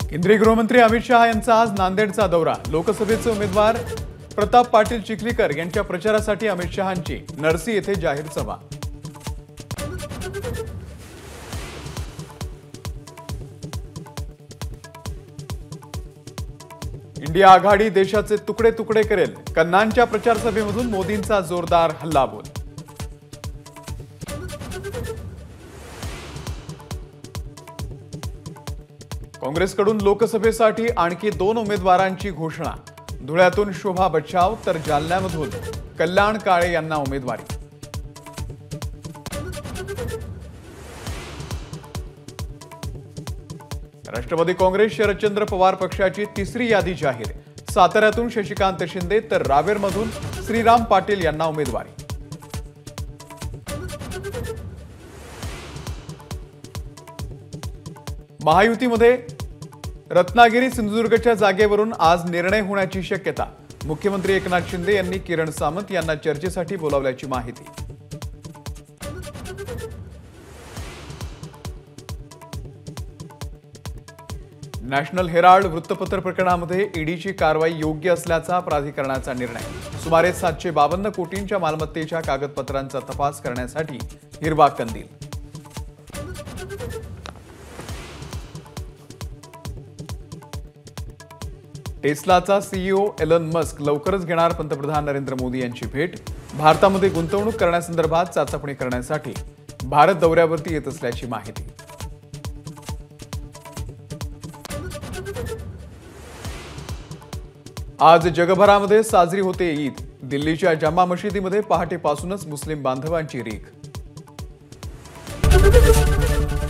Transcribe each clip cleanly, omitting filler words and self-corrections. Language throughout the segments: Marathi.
केंद्रीय गृहमंत्री अमित शहा यांचा आज नांदेडचा दौरा। लोकसभेचे उमेदवार प्रताप पाटील चिखलीकर यांच्या प्रचारासाठी अमित शहांची नरसी येथे जाहीर सभा। इंडिया आघाडी देशाचे तुकडे तुकडे करेल, कन्नांच्या प्रचार सभेमधून मोदींचा जोरदार हल्लाबोल। काँग्रेसकडून लोकसभेसाठी आणखी 2 उमेदवारांची घोषणा। धुळ्यातून शोभा बच्छाव तर जालन्यामधून कल्याण काळे यांना उमेदवारी। राष्ट्रवादी काँग्रेस शरदचंद्र पवार पक्षाची तिसरी यादी जाहीर। साताऱ्यातून शशिकांत शिंदे तर रावेरमधून श्रीराम पाटील यांना उमेदवारी। महायुतीमध्ये रत्नागिरी सिंधुदुर्गच्या जागेवरून आज निर्णय होण्याची शक्यता। मुख्यमंत्री एकनाथ शिंदे यांनी किरण सामंत यांना चर्चेसाठी बोलावल्याची माहिती। नॅशनल हेराल्ड वृत्तपत्र प्रकरणामध्ये ईडीची कारवाई योग्य असल्याचा प्राधिकरणाचा निर्णय। सुमारे 752 कोटींच्या मालमत्तेच्या कागदपत्रांचा तपास करण्यासाठी हिरवा कंदील। टेस्लाचा सीईओ एलन मस्क लवकरच घेणार पंतप्रधान नरेंद्र मोदी यांची भेट। भारतामध्ये गुंतवणूक करण्यासंदर्भात चाचपणी करण्यासाठी भारत दौऱ्यावरती येत असल्याची माहिती। आज जगभरामध्ये साजरी होते ईद। दिल्लीच्या जामा मशिदीमध्ये पहाटेपासूनच मुस्लिम बांधवांची रीघ।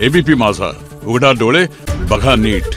एबीपी माझा, उघडा डोळे बघा नीट।